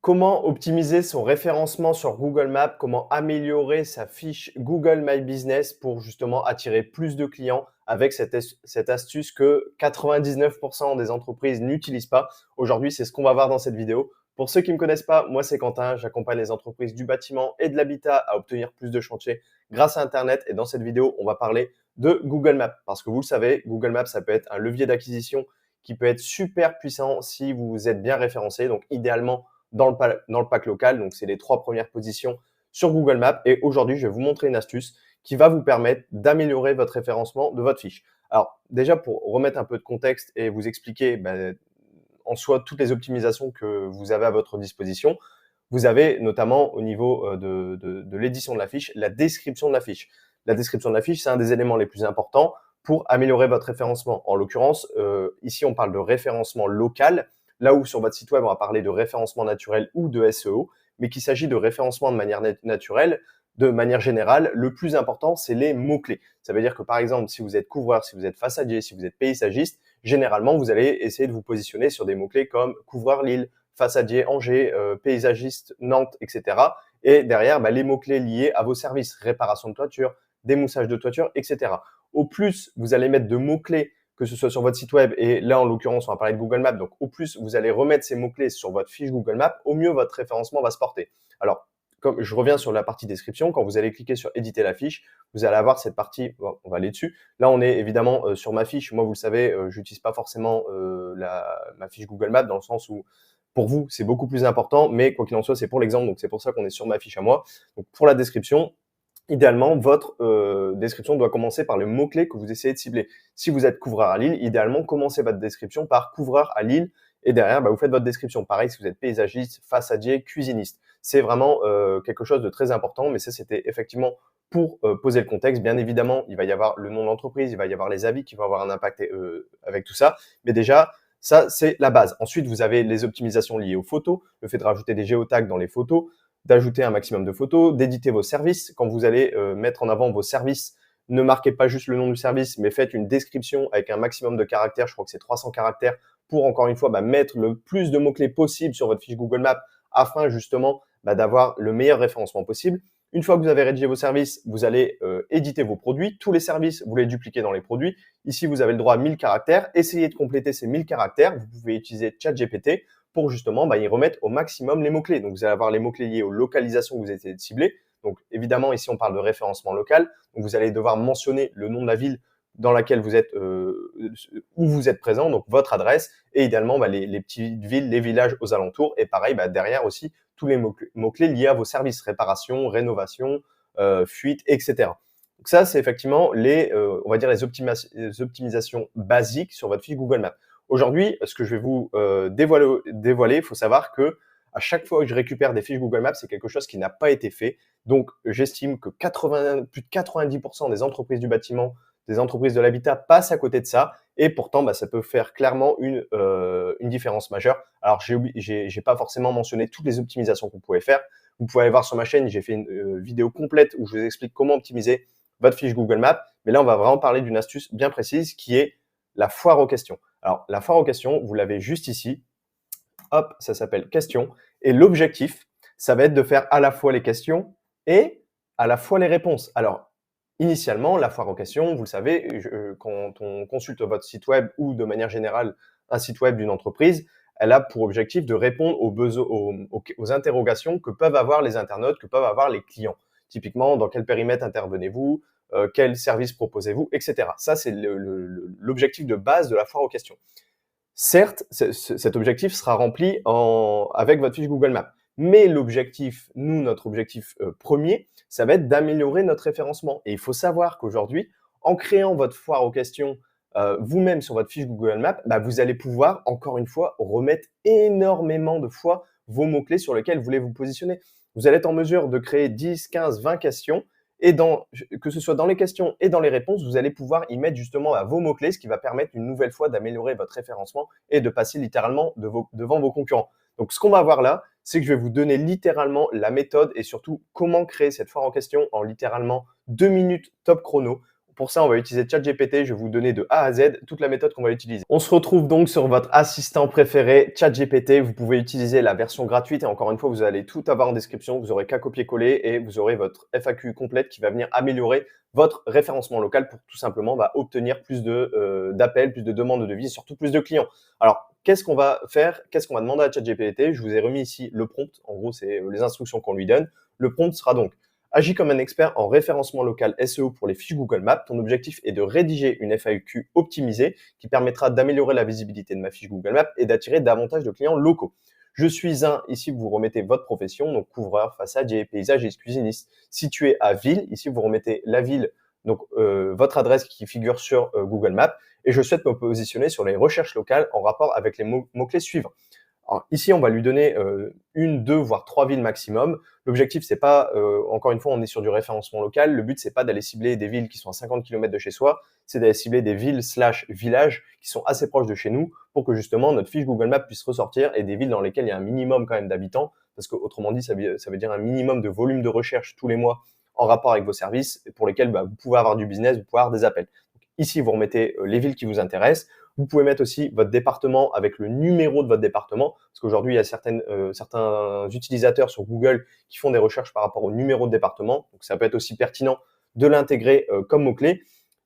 Comment optimiser son référencement sur Google Maps? Comment améliorer sa fiche Google My Business pour justement attirer plus de clients avec cette astuce que 99% des entreprises n'utilisent pas. Aujourd'hui, c'est ce qu'on va voir dans cette vidéo. Pour ceux qui ne me connaissent pas, moi c'est Quentin, j'accompagne les entreprises du bâtiment et de l'habitat à obtenir plus de chantiers grâce à Internet. Et dans cette vidéo, on va parler de Google Maps. Parce que vous le savez, Google Maps, ça peut être un levier d'acquisition qui peut être super puissant si vous êtes bien référencé. Donc idéalement, dans le pack local. Donc, c'est les 3 premières positions sur Google Maps. Et aujourd'hui, je vais vous montrer une astuce qui va vous permettre d'améliorer votre référencement de votre fiche. Alors, déjà, pour remettre un peu de contexte et vous expliquer en soi toutes les optimisations que vous avez à votre disposition, vous avez notamment au niveau de l'édition de la fiche, la description de la fiche. La description de la fiche, c'est un des éléments les plus importants pour améliorer votre référencement. En l'occurrence, ici, on parle de référencement local, là où sur votre site web, on va parler de référencement naturel ou de SEO, mais qu'il s'agit de référencement de manière naturelle, de manière générale, le plus important, c'est les mots-clés. Ça veut dire que par exemple, si vous êtes couvreur, si vous êtes façadier, si vous êtes paysagiste, généralement, vous allez essayer de vous positionner sur des mots-clés comme couvreur Lille, façadier Angers, paysagiste Nantes, etc. Et derrière, les mots-clés liés à vos services, réparation de toiture, démoussage de toiture, etc. Au plus vous allez mettre de mots-clés, que ce soit sur votre site web, et là, en l'occurrence, on va parler de Google Maps, donc au plus vous allez remettre ces mots-clés sur votre fiche Google Maps, au mieux votre référencement va se porter. Alors, comme je reviens sur la partie description, quand vous allez cliquer sur éditer la fiche, vous allez avoir cette partie, bon, on va aller dessus. Là, on est évidemment sur ma fiche. Moi, vous le savez, j'utilise pas forcément ma fiche Google Maps dans le sens où pour vous, c'est beaucoup plus important, mais quoi qu'il en soit, c'est pour l'exemple, donc c'est pour ça qu'on est sur ma fiche à moi. Donc pour la description, idéalement, votre description doit commencer par le mot-clé que vous essayez de cibler. Si vous êtes couvreur à Lille, idéalement, commencez votre description par couvreur à Lille et derrière, vous faites votre description. Pareil, si vous êtes paysagiste, façadier, cuisiniste. C'est vraiment quelque chose de très important, mais ça, c'était effectivement pour poser le contexte. Bien évidemment, il va y avoir le nom de l'entreprise, il va y avoir les avis qui vont avoir un impact avec tout ça. Mais déjà, ça, c'est la base. Ensuite, vous avez les optimisations liées aux photos, le fait de rajouter des géotags dans les photos, d'ajouter un maximum de photos, d'éditer vos services. Quand vous allez mettre en avant vos services, ne marquez pas juste le nom du service, mais faites une description avec un maximum de caractères. Je crois que c'est 300 caractères pour, encore une fois, mettre le plus de mots-clés possible sur votre fiche Google Maps afin justement d'avoir le meilleur référencement possible. Une fois que vous avez rédigé vos services, vous allez éditer vos produits. Tous les services, vous les dupliquez dans les produits. Ici, vous avez le droit à 1000 caractères. Essayez de compléter ces 1000 caractères. Vous pouvez utiliser ChatGPT pour justement y remettre au maximum les mots-clés. Donc, vous allez avoir les mots-clés liés aux localisations que vous essayez de cibler. Donc, évidemment, ici, on parle de référencement local. Donc, vous allez devoir mentionner le nom de la ville dans laquelle vous êtes, où vous êtes présent, donc votre adresse, et idéalement les petites villes, les villages aux alentours. Et pareil, derrière aussi, tous les mots-clés liés à vos services, réparation, rénovation, fuite, etc. Donc ça, c'est effectivement on va dire les optimisations basiques sur votre fiche Google Maps. Aujourd'hui, ce que je vais vous dévoiler, il faut savoir que à chaque fois que je récupère des fiches Google Maps, c'est quelque chose qui n'a pas été fait. Donc, j'estime que plus de 90% des entreprises du bâtiment, des entreprises de l'habitat passent à côté de ça. Et pourtant, ça peut faire clairement une différence majeure. Alors, j'ai pas forcément mentionné toutes les optimisations que vous pouvez faire. Vous pouvez aller voir sur ma chaîne, j'ai fait une vidéo complète où je vous explique comment optimiser votre fiche Google Maps. Mais là, on va vraiment parler d'une astuce bien précise qui est la foire aux questions. Alors, la foire aux questions, vous l'avez juste ici. Hop, ça s'appelle questions. Et l'objectif, ça va être de faire à la fois les questions et à la fois les réponses. Alors, initialement, la foire aux questions, vous le savez, quand on consulte votre site web ou de manière générale un site web d'une entreprise, elle a pour objectif de répondre aux interrogations que peuvent avoir les internautes, que peuvent avoir les clients. Typiquement, dans quel périmètre intervenez-vous, quel service proposez-vous, etc. Ça, c'est l'objectif de base de la foire aux questions. Certes, cet objectif sera rempli avec votre fiche Google Maps. Mais l'objectif, notre objectif premier, ça va être d'améliorer notre référencement. Et il faut savoir qu'aujourd'hui, en créant votre foire aux questions vous-même sur votre fiche Google Maps, vous allez pouvoir, encore une fois, remettre énormément de fois vos mots-clés sur lesquels vous voulez vous positionner. Vous allez être en mesure de créer 10, 15, 20 questions et que ce soit dans les questions et dans les réponses, vous allez pouvoir y mettre justement vos mots-clés, ce qui va permettre une nouvelle fois d'améliorer votre référencement et de passer littéralement devant vos concurrents. Donc, ce qu'on va voir là, c'est que je vais vous donner littéralement la méthode et surtout comment créer cette foire en question en littéralement 2 minutes top chrono pour ça, on va utiliser ChatGPT. Je vais vous donner de A à Z toute la méthode qu'on va utiliser. On se retrouve donc sur votre assistant préféré, ChatGPT. Vous pouvez utiliser la version gratuite et encore une fois, vous allez tout avoir en description. Vous aurez qu'à copier-coller et vous aurez votre FAQ complète qui va venir améliorer votre référencement local pour tout simplement obtenir plus d'appels, plus de demandes de devis et surtout plus de clients. Alors, qu'est-ce qu'on va faire? Qu'est-ce qu'on va demander à ChatGPT? Je vous ai remis ici le prompt. En gros, c'est les instructions qu'on lui donne. Le prompt sera donc: agis comme un expert en référencement local SEO pour les fiches Google Maps. Ton objectif est de rédiger une FAQ optimisée qui permettra d'améliorer la visibilité de ma fiche Google Maps et d'attirer davantage de clients locaux. Je suis ici vous remettez votre profession, donc couvreur, façadier, paysagiste, cuisiniste, situé à ville. Ici, vous remettez la ville, donc votre adresse qui figure sur Google Maps. Et je souhaite me positionner sur les recherches locales en rapport avec les mots-clés suivants. Alors, ici, on va lui donner une, deux, voire trois villes maximum. L'objectif, c'est pas, encore une fois, on est sur du référencement local. Le but, c'est pas d'aller cibler des villes qui sont à 50 km de chez soi, c'est d'aller cibler des villes/villages qui sont assez proches de chez nous pour que justement notre fiche Google Maps puisse ressortir et des villes dans lesquelles il y a un minimum quand même d'habitants, parce qu'autrement dit, ça veut dire un minimum de volume de recherche tous les mois en rapport avec vos services pour lesquels vous pouvez avoir du business, vous pouvez avoir des appels. Donc, ici, vous remettez les villes qui vous intéressent. Vous pouvez mettre aussi votre département avec le numéro de votre département, parce qu'aujourd'hui, il y a certains utilisateurs sur Google qui font des recherches par rapport au numéro de département. Donc, ça peut être aussi pertinent de l'intégrer comme mot-clé.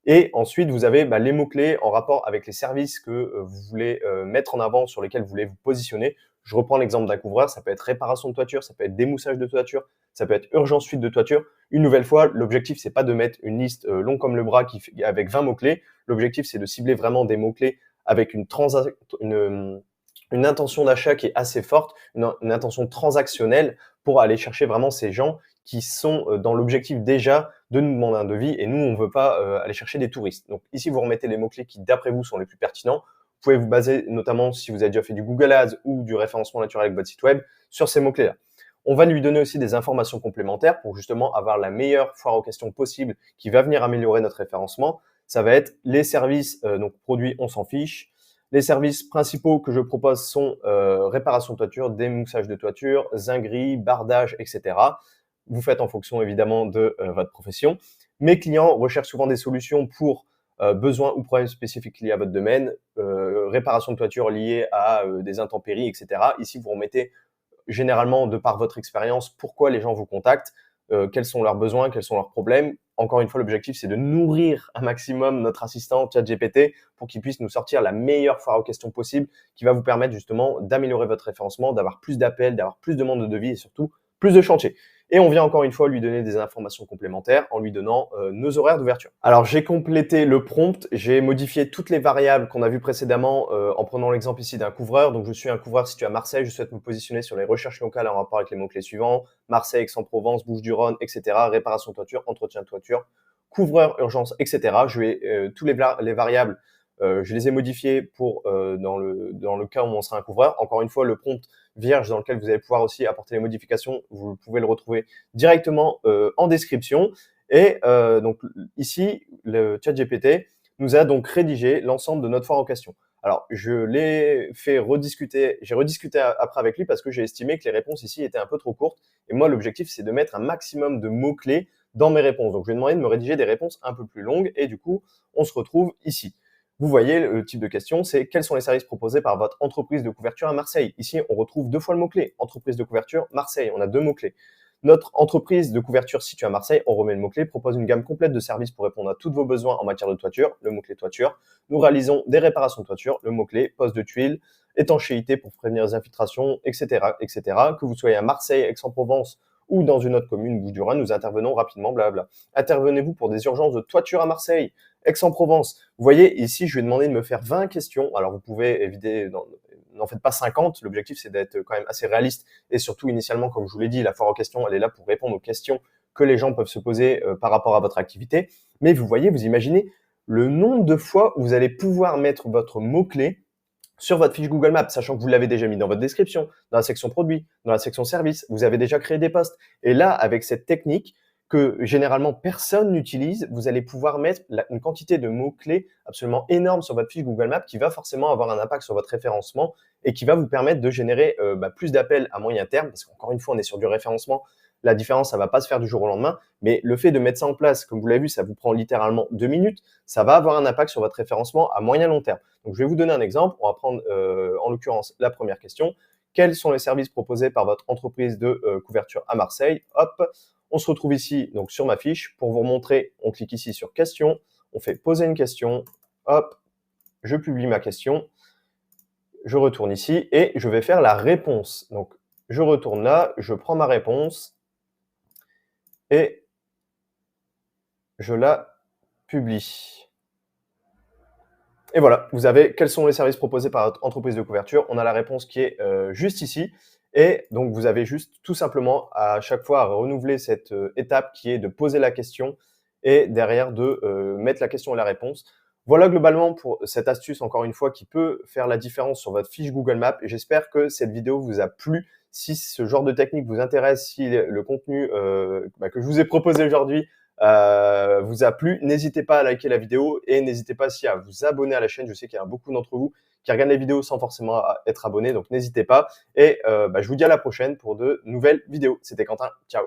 Et ensuite, vous avez les mots-clés en rapport avec les services que vous voulez mettre en avant, sur lesquels vous voulez vous positionner. Je reprends l'exemple d'un couvreur, ça peut être réparation de toiture, ça peut être démoussage de toiture, ça peut être urgence fuite de toiture. Une nouvelle fois, l'objectif, c'est pas de mettre une liste longue comme le bras avec 20 mots-clés. L'objectif, c'est de cibler vraiment des mots-clés avec une intention d'achat qui est assez forte, une intention transactionnelle pour aller chercher vraiment ces gens qui sont dans l'objectif déjà de nous demander un devis et nous, on ne veut pas aller chercher des touristes. Donc ici, vous remettez les mots-clés qui, d'après vous, sont les plus pertinents. Vous pouvez vous baser, notamment si vous avez déjà fait du Google Ads ou du référencement naturel avec votre site web, sur ces mots-clés-là. On va lui donner aussi des informations complémentaires pour justement avoir la meilleure foire aux questions possible qui va venir améliorer notre référencement. Ça va être les services, donc produits, on s'en fiche. Les services principaux que je propose sont réparation de toiture, démoussage de toiture, zinguerie, bardage, etc. Vous faites en fonction évidemment de votre profession. Mes clients recherchent souvent des solutions pour besoins ou problèmes spécifiques liés à votre domaine, réparation de toiture liée à des intempéries, etc. Ici, vous remettez généralement, de par votre expérience, pourquoi les gens vous contactent, quels sont leurs besoins, quels sont leurs problèmes. Encore une fois, l'objectif, c'est de nourrir un maximum notre assistant ChatGPT pour qu'il puisse nous sortir la meilleure foire aux questions possible qui va vous permettre justement d'améliorer votre référencement, d'avoir plus d'appels, d'avoir plus de demandes de devis et surtout plus de chantiers. Et on vient encore une fois lui donner des informations complémentaires en lui donnant nos horaires d'ouverture. Alors, j'ai complété le prompt, j'ai modifié toutes les variables qu'on a vues précédemment en prenant l'exemple ici d'un couvreur. Donc, je suis un couvreur situé à Marseille, je souhaite me positionner sur les recherches locales en rapport avec les mots-clés suivants: Marseille, Aix-en-Provence, Bouches-du-Rhône, etc. Réparation de toiture, entretien de toiture, couvreur, urgence, etc. Je vais tous les variables, je les ai modifiées pour dans le cas où on sera un couvreur. Encore une fois, le prompt vierge dans lequel vous allez pouvoir aussi apporter les modifications, vous pouvez le retrouver directement en description. Et donc ici, le ChatGPT nous a donc rédigé l'ensemble de notre foire aux questions. Alors, je l'ai fait rediscuter, j'ai rediscuté après avec lui parce que j'ai estimé que les réponses ici étaient un peu trop courtes. Et moi, l'objectif, c'est de mettre un maximum de mots-clés dans mes réponses. Donc, je lui ai demandé de me rédiger des réponses un peu plus longues et du coup, on se retrouve ici. Vous voyez, le type de question, c'est: quels sont les services proposés par votre entreprise de couverture à Marseille? Ici, on retrouve deux fois le mot-clé. Entreprise de couverture, Marseille. On a deux mots-clés. Notre entreprise de couverture située à Marseille, on remet le mot-clé, propose une gamme complète de services pour répondre à tous vos besoins en matière de toiture, le mot-clé toiture. Nous réalisons des réparations de toiture, le mot-clé poste de tuiles, étanchéité pour prévenir les infiltrations, etc., etc. Que vous soyez à Marseille, Aix-en-Provence ou dans une autre commune, Bouches-du-Rhône, nous intervenons rapidement, blablabla. Intervenez-vous pour des urgences de toiture à Marseille, Aix-en-Provence? Vous voyez, ici, je lui ai demandé de me faire 20 questions. Alors, vous pouvez éviter, n'en faites pas 50. L'objectif, c'est d'être quand même assez réaliste. Et surtout, initialement, comme je vous l'ai dit, la foire aux questions, elle est là pour répondre aux questions que les gens peuvent se poser par rapport à votre activité. Mais vous voyez, vous imaginez le nombre de fois où vous allez pouvoir mettre votre mot-clé sur votre fiche Google Maps, sachant que vous l'avez déjà mis dans votre description, dans la section produits, dans la section services, vous avez déjà créé des posts. Et là, avec cette technique que généralement personne n'utilise, vous allez pouvoir mettre une quantité de mots-clés absolument énorme sur votre fiche Google Maps qui va forcément avoir un impact sur votre référencement et qui va vous permettre de générer plus d'appels à moyen terme, parce qu'encore une fois, on est sur du référencement. La différence, ça va pas se faire du jour au lendemain, mais le fait de mettre ça en place, comme vous l'avez vu, ça vous prend littéralement 2 minutes, ça va avoir un impact sur votre référencement à moyen long terme. Donc, je vais vous donner un exemple. On va prendre en l'occurrence la première question. Quels sont les services proposés par votre entreprise de couverture à Marseille? Hop, on se retrouve ici donc sur ma fiche. Pour vous montrer, on clique ici sur question, on fait poser une question, hop, je publie ma question, je retourne ici et je vais faire la réponse. Donc, je retourne là, je prends ma réponse et je la publie. Et voilà, vous avez quels sont les services proposés par votre entreprise de couverture. On a la réponse qui est juste ici. Et donc, vous avez juste tout simplement à chaque fois à renouveler cette étape qui est de poser la question et derrière de mettre la question et la réponse. Voilà globalement pour cette astuce, encore une fois, qui peut faire la différence sur votre fiche Google Maps. Et j'espère que cette vidéo vous a plu. Si ce genre de technique vous intéresse, si le contenu que je vous ai proposé aujourd'hui vous a plu, n'hésitez pas à liker la vidéo et n'hésitez pas aussi à vous abonner à la chaîne. Je sais qu'il y a beaucoup d'entre vous qui regardent les vidéos sans forcément être abonnés, donc n'hésitez pas. Et je vous dis à la prochaine pour de nouvelles vidéos. C'était Quentin, ciao.